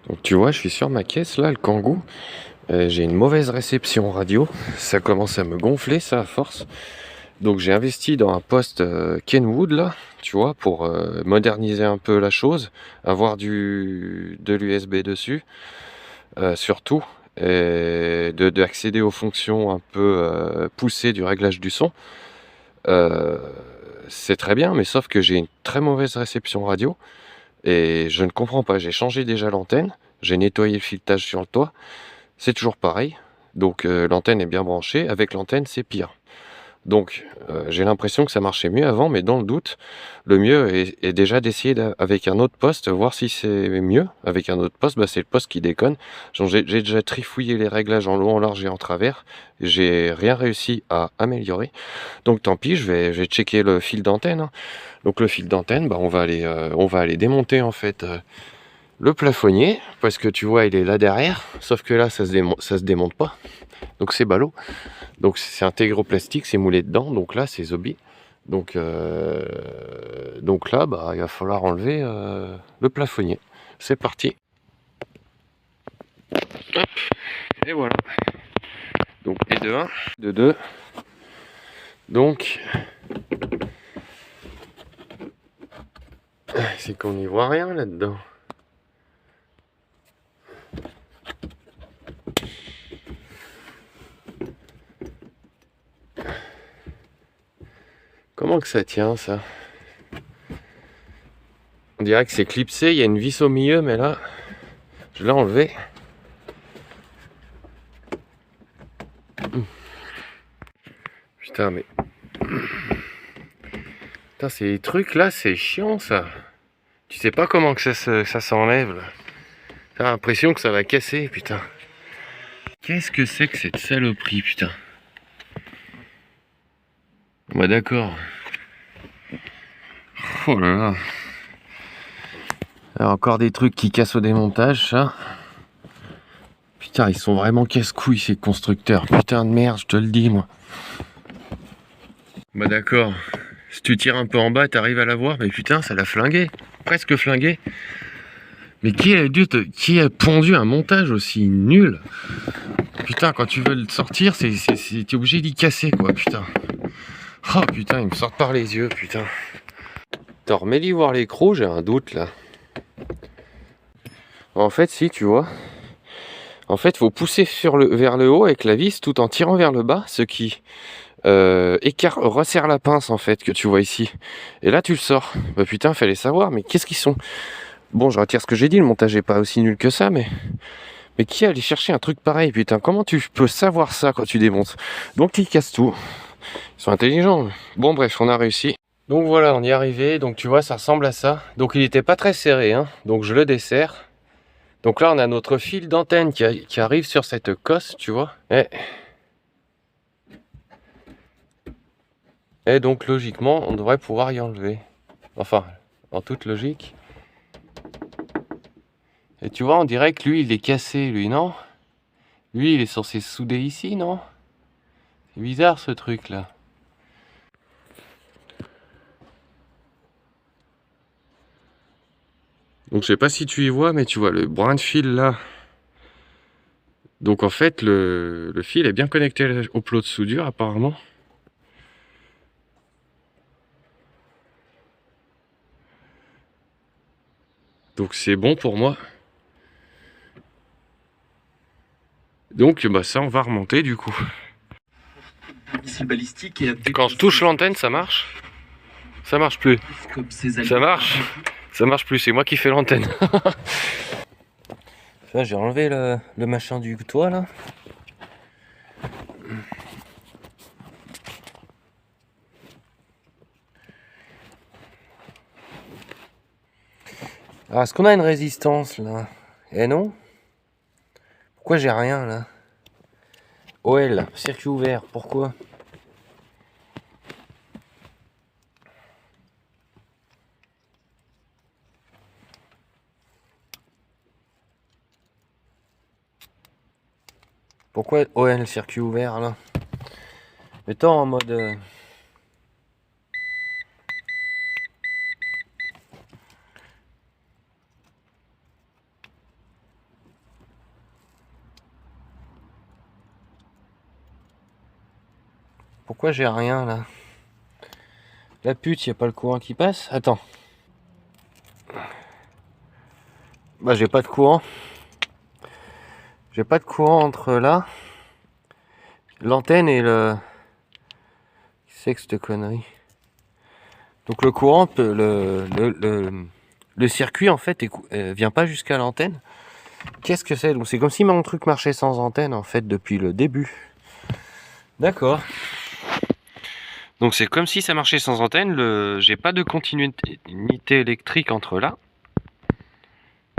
Donc tu vois, je suis sur ma caisse là, le Kangoo. J'ai une mauvaise réception radio. Ça commence à me gonfler ça à force. Donc j'ai investi dans un poste Kenwood là, tu vois, pour moderniser un peu la chose, avoir de l'USB dessus, surtout, et d'accéder aux fonctions un peu poussées du réglage du son. Euh, c'est très bien, mais sauf que j'ai une très mauvaise réception radio et je ne comprends pas. J'ai changé déjà l'antenne, j'ai nettoyé le filetage sur le toit. C'est toujours pareil. Donc l'antenne est bien branchée. Avec l'antenne, c'est pire. Donc j'ai l'impression que ça marchait mieux avant, mais dans le doute, le mieux est déjà d'essayer avec un autre poste, voir si c'est mieux. Avec un autre poste, bah, c'est le poste qui déconne. J'ai déjà trifouillé les réglages en long, en large et en travers. J'ai rien réussi à améliorer. Donc tant pis, je vais checker le fil d'antenne, hein. Donc le fil d'antenne, bah, on va aller démonter en fait le plafonnier, parce que tu vois, il est là derrière, sauf que là, ça se démonte pas, donc c'est ballot. Donc c'est intégré au plastique, c'est moulé dedans, donc là, c'est zombie. Donc là, bah, il va falloir enlever le plafonnier. C'est parti. Hop, et voilà. Donc, et de 1, de 2. Donc, c'est qu'on n'y voit rien là-dedans. Comment que ça tient, ça? On dirait que c'est clipsé, il y a une vis au milieu, mais là, je l'ai enlevé. Putain, mais... Putain, ces trucs là, c'est chiant ça. Tu sais pas comment que ça s'enlève là. T'as l'impression que ça va casser, putain. Qu'est-ce que c'est que cette saloperie, putain? Bah d'accord. Oh là là. Alors, encore des trucs qui cassent au démontage, ça. Putain, ils sont vraiment casse-couilles ces constructeurs. Putain de merde, je te le dis, moi. Bah d'accord. Si tu tires un peu en bas, t'arrives à la voir, mais putain, ça l'a flingué. Presque flingué. Mais qui a pondu un montage aussi nul? Putain, quand tu veux le sortir, t'es obligé d'y casser, quoi, putain. Oh putain, ils me sortent par les yeux, putain. T'en remets-y voir l'écrou, j'ai un doute, là. En fait, si, tu vois. En fait, faut pousser vers le haut avec la vis tout en tirant vers le bas, ce qui resserre la pince, en fait, que tu vois ici. Et là, tu le sors. Bah putain, fallait savoir, mais qu'est-ce qu'ils sont? Bon, je retire ce que j'ai dit, le montage est pas aussi nul que ça, mais... Mais qui allait chercher un truc pareil, putain? Comment tu peux savoir ça quand tu démontes? Donc ils cassent tout. Ils sont intelligents. Bon bref, on a réussi. Donc voilà, on y est arrivé. Donc tu vois, ça ressemble à ça. Donc il n'était pas très serré, hein. Donc je le desserre. Donc là, on a notre fil d'antenne qui arrive sur cette cosse, tu vois. Et donc logiquement, on devrait pouvoir y enlever. Enfin, en toute logique. Et tu vois, on dirait que lui, il est cassé, lui, non? Lui, il est censé se souder ici, non? C'est bizarre ce truc là. Donc je sais pas si tu y vois, mais tu vois le brin de fil là. Donc en fait le fil est bien connecté au plot de soudure apparemment. Donc c'est bon pour moi. Donc bah ça on va remonter du coup. Balistique et Quand je touche l'antenne ça marche? Ça marche plus. Ça marche? Ça marche plus, c'est moi qui fais l'antenne. Là j'ai enlevé le machin du toit là. Ah, est-ce qu'on a une résistance là? Eh non? Pourquoi j'ai rien là? OL, circuit ouvert, pourquoi? Pourquoi OL, circuit ouvert là? Mettons en mode... Pourquoi j'ai rien là? La pute, y a pas le courant qui passe? Attends. Bah j'ai pas de courant. J'ai pas de courant entre là, l'antenne et le... C'est que cette connerie. Donc le courant, le circuit en fait vient pas jusqu'à l'antenne. Qu'est-ce que c'est? Donc c'est comme si mon truc marchait sans antenne en fait depuis le début. D'accord. Donc c'est comme si ça marchait sans antenne. J'ai pas de continuité électrique entre là,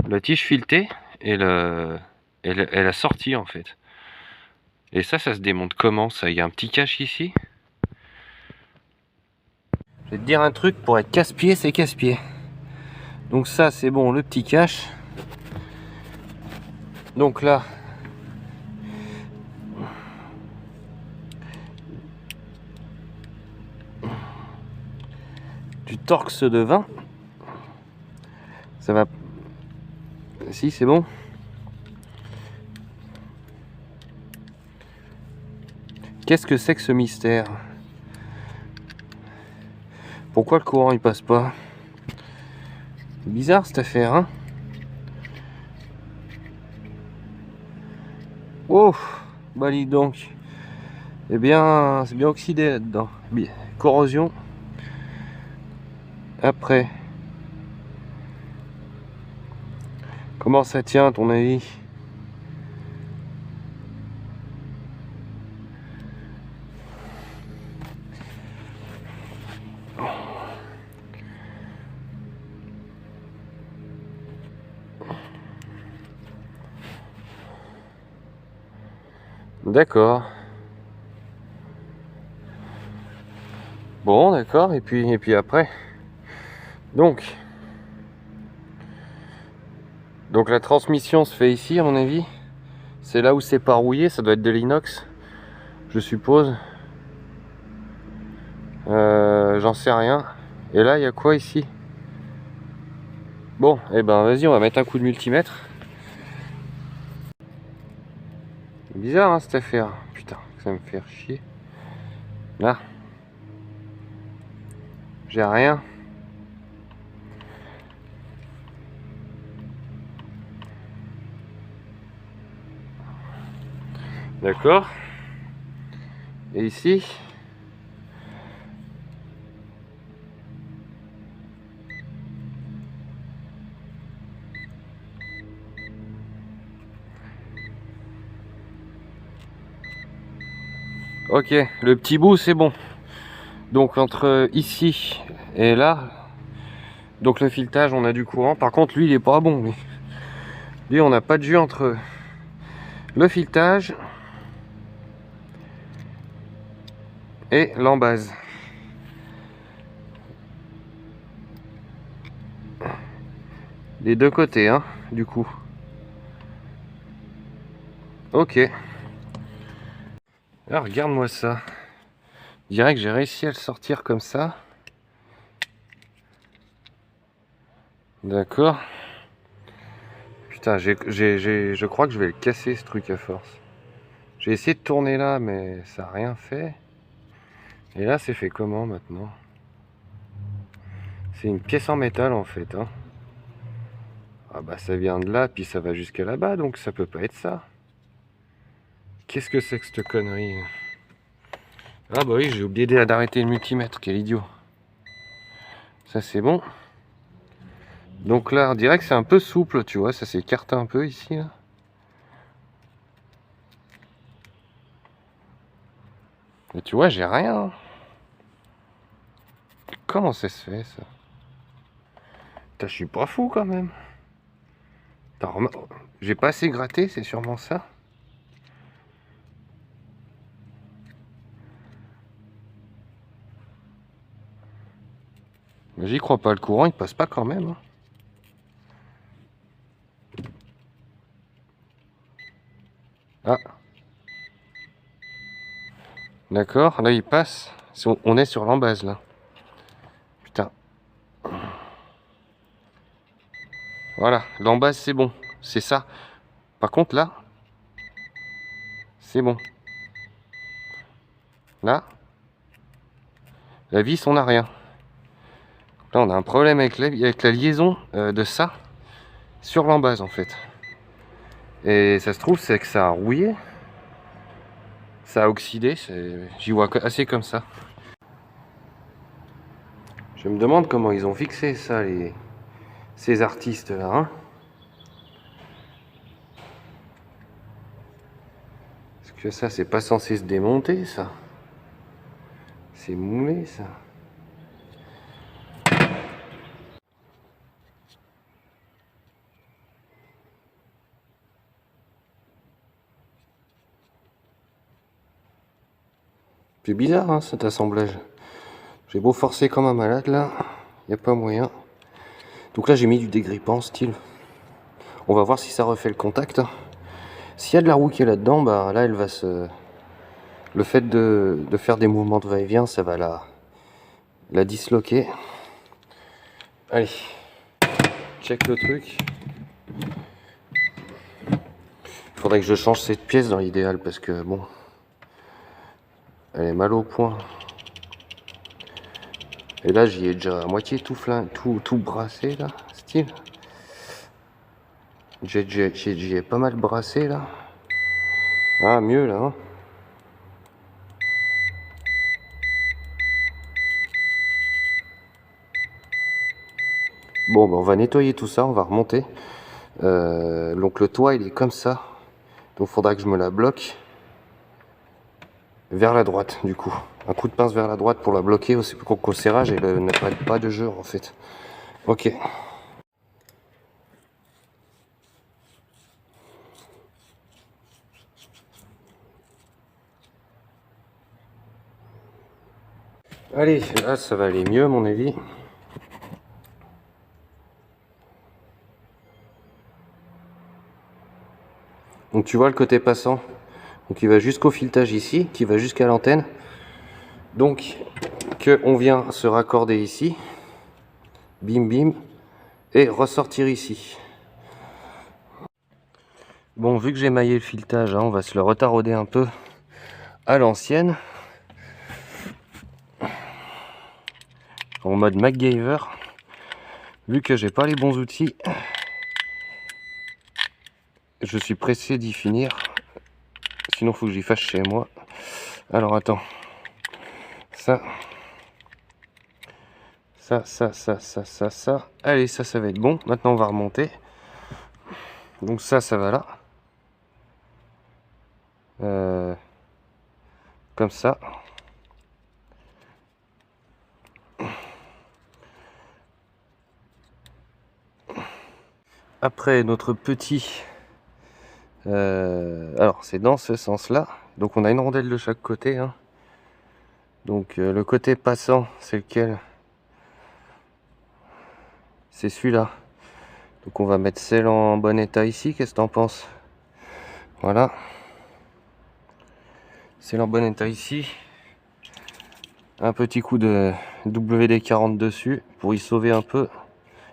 la tige filetée et la sortie en fait. Et ça se démonte comment ça? Il y a un petit cache ici. Je vais te dire un truc, pour être casse-pied, c'est casse-pied. Donc ça c'est bon, le petit cache. Donc là, du Torx de 20. Ça va. Si, c'est bon. Qu'est-ce que c'est que ce mystère? Pourquoi le courant il passe pas? C'est bizarre cette affaire, hein? Oh, bah dis donc. Eh bien, c'est bien oxydé là-dedans. Corrosion. Après. Comment ça tient à ton avis? D'accord. Bon, d'accord. Et puis après. Donc la transmission se fait ici, à mon avis. C'est là où c'est pas rouillé. Ça doit être de l'inox, je suppose. J'en sais rien. Et là, il y a quoi ici? Bon, et ben vas-y, on va mettre un coup de multimètre. Bizarre, hein, cette affaire. Putain, ça me fait chier. Là, j'ai rien. D'accord. Et ici, ok, le petit bout c'est bon. Donc entre ici et là, donc le filetage, on a du courant. Par contre, lui, il est pas bon. Lui, on n'a pas de jus entre le filetage et l'embase. Les deux côtés, hein, du coup. Ok. Alors, regarde-moi ça. Je dirais que j'ai réussi à le sortir comme ça. D'accord. Putain, je crois que je vais le casser ce truc à force. J'ai essayé de tourner là, mais ça n'a rien fait. Et là, c'est fait comment maintenant? C'est une pièce en métal en fait, hein. Ah bah ça vient de là, puis ça va jusqu'à là-bas, donc ça peut pas être ça. Qu'est-ce que c'est que cette connerie? Ah bah oui, j'ai oublié d'arrêter le multimètre, quel idiot. Ça c'est bon. Donc là, on dirait que c'est un peu souple, tu vois, ça s'écarte un peu ici, là. Mais tu vois, j'ai rien. Comment ça se fait, ça? Putain, je suis pas fou, quand même. J'ai pas assez gratté, c'est sûrement ça. Mais j'y crois pas, le courant, il passe pas quand même, hein. Ah. D'accord, là, il passe. On est sur l'embase, là. Putain. Voilà, l'embase c'est bon, c'est ça. Par contre là, c'est bon. Là, La vis, on n'a rien. Là, on a un problème avec la liaison de ça sur l'embase en fait. Et ça se trouve, c'est que ça a rouillé, ça a oxydé, j'y vois assez comme ça. Je me demande comment ils ont fixé ça, ces artistes là, hein. Parce que ça, c'est pas censé se démonter, ça. C'est moulé, ça. C'est bizarre, hein, cet assemblage. J'ai beau forcer comme un malade, là, y a pas moyen. Donc là, j'ai mis du dégrippant, style. On va voir si ça refait le contact. S'il y a de la roue qui est là-dedans, bah là, elle va se... Le fait de faire des mouvements de va-et-vient, ça va la disloquer. Allez, check le truc. Il faudrait que je change cette pièce dans l'idéal parce que bon, elle est mal au point. Et là, j'y ai déjà à moitié tout brassé là, style. J'y ai pas mal brassé là. Ah, mieux là, hein. Bon, ben, on va nettoyer tout ça, on va remonter. Donc le toit, il est comme ça. Donc il faudra que je me la bloque vers la droite, du coup. Un coup de pince vers la droite pour la bloquer qu'au serrage et ne prenne pas de jeu, en fait. Ok. Allez, là, ça va aller mieux, à mon avis. Donc tu vois le côté passant, donc il va jusqu'au filetage ici, qui va jusqu'à l'antenne. Donc on vient se raccorder ici, bim bim, et ressortir ici. Bon, vu que j'ai maillé le filetage, hein, on va se le retarauder un peu à l'ancienne, en mode MacGyver. Vu que j'ai pas les bons outils, je suis pressé d'y finir. Sinon, faut que j'y fasse chez moi. Alors, attends. Ça. Allez, ça va être bon. Maintenant, on va remonter. Donc ça va là. Comme ça. Après, notre petit... alors, c'est dans ce sens-là. Donc, on a une rondelle de chaque côté, hein. Donc, le côté passant, c'est lequel? C'est celui-là. Donc, on va mettre celle en bon état ici. Qu'est-ce que t'en penses? Voilà. Celle en bon état ici. Un petit coup de WD-40 dessus pour y sauver un peu.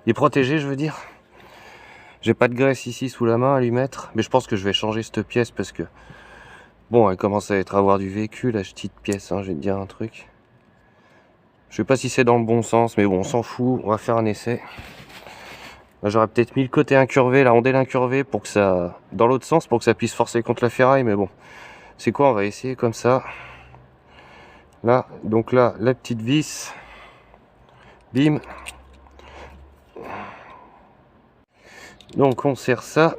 Il est protégé, je veux dire. J'ai pas de graisse ici sous la main à lui mettre. Mais je pense que je vais changer cette pièce parce que... Bon, elle commence à avoir du vécu, la petite pièce, hein, je vais te dire un truc. Je sais pas si c'est dans le bon sens, mais bon, on s'en fout, on va faire un essai. J'aurais peut-être mis le côté incurvé, la rondelle incurvée, pour que ça... dans l'autre sens, pour que ça puisse forcer contre la ferraille, mais bon. C'est quoi, on va essayer comme ça. Là, donc là, la petite vis. Bim. Donc on serre ça.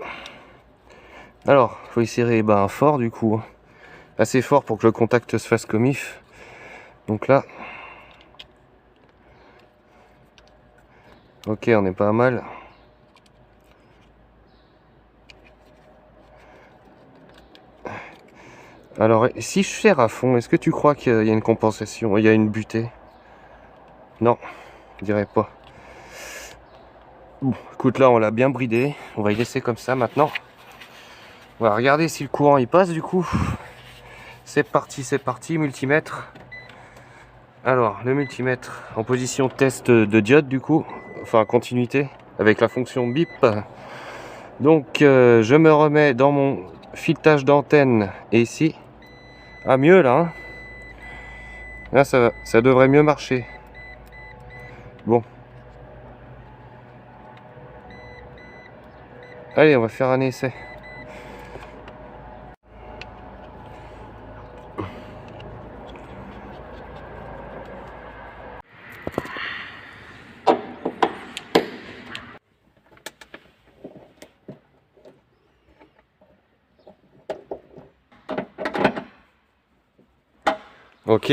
Alors, faut y serrer fort du coup. Hein. Assez fort pour que le contact se fasse comme if. Donc là. Ok, on est pas mal. Alors, si je serre à fond, est-ce que tu crois qu'il y a une compensation? Il y a une butée? Non, je dirais pas. Bon, écoute, là, on l'a bien bridé. On va y laisser comme ça maintenant. On va regarder si le courant y passe du coup. C'est parti, multimètre. Alors, le multimètre en position test de diode du coup. Enfin, continuité avec la fonction bip. Donc, je me remets dans mon filetage d'antenne et ici. Ah, mieux là, hein. Là, ça devrait mieux marcher. Bon. Allez, on va faire un essai. Ok.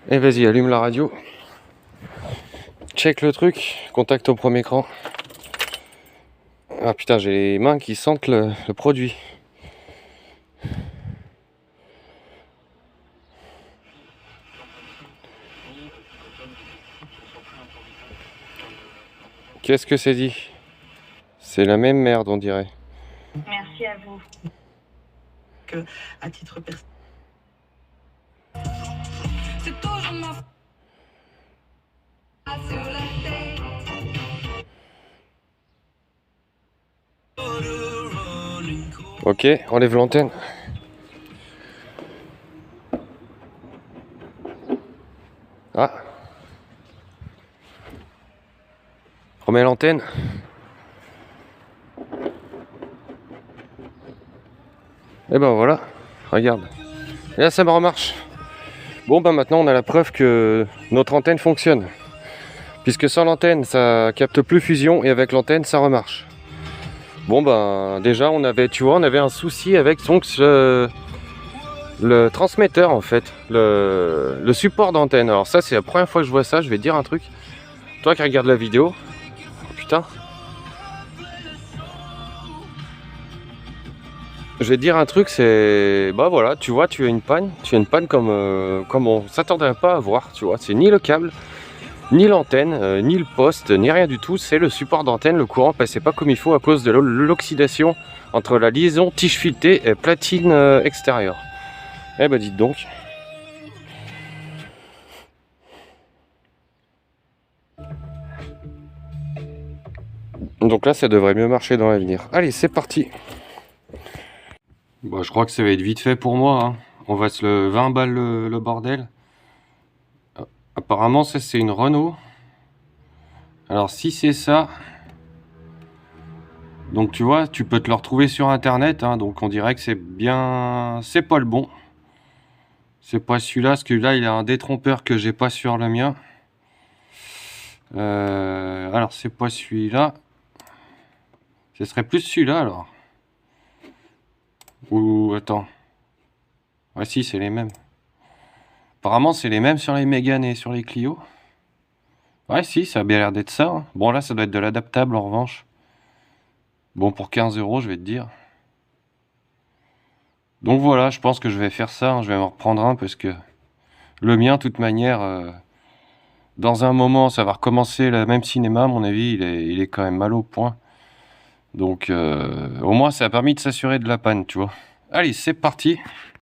Et vas-y, allume la radio. Check le truc. Contact au premier écran. Ah putain, j'ai les mains qui sentent le produit. Qu'est-ce que c'est dit? C'est la même merde, on dirait. Merci à vous. Que, à titre personnel. C'est toujours ma sur la tête. Ok, enlève l'antenne. Ah. Remets l'antenne. Et ben voilà, regarde. Et là ça me remarche. Bon ben maintenant on a la preuve que notre antenne fonctionne. Puisque sans l'antenne ça capte plus fusion et avec l'antenne ça remarche. Bon ben déjà on avait, tu vois, on avait un souci avec donc le transmetteur en fait, le support d'antenne. Alors ça c'est la première fois que je vois ça, je vais te dire un truc. Toi qui regardes la vidéo, putain. Je vais te dire un truc, c'est... Bah voilà, tu vois, tu as une panne comme on s'attendait pas à voir, tu vois. C'est ni le câble, ni l'antenne, ni le poste, ni rien du tout. C'est le support d'antenne, le courant passait pas comme il faut à cause de l'oxydation entre la liaison tige filetée et platine extérieure. Eh bah dites donc. Donc là, ça devrait mieux marcher dans l'avenir. Allez, c'est parti. Bon, je crois que ça va être vite fait pour moi, hein. On va se le 20 balles le bordel. Apparemment, ça c'est une Renault. Alors si c'est ça, donc tu vois, tu peux te le retrouver sur internet, hein, donc on dirait que c'est bien, c'est pas le bon. C'est pas celui-là, parce que là il a un détrompeur que j'ai pas sur le mien. Alors c'est pas celui-là. Ce serait plus celui-là alors. Ou attends. Ouais si, c'est les mêmes. Apparemment c'est les mêmes sur les Mégane et sur les Clio. Ouais si, ça a bien l'air d'être ça, hein. Bon là ça doit être de l'adaptable en revanche. Bon pour 15 €, je vais te dire. Donc voilà, je pense que je vais faire ça, hein. Je vais m'en reprendre un parce que le mien, de toute manière, dans un moment, ça va recommencer le même cinéma, à mon avis, il est quand même mal au point. Donc au moins ça a permis de s'assurer de la panne, tu vois. Allez, c'est parti.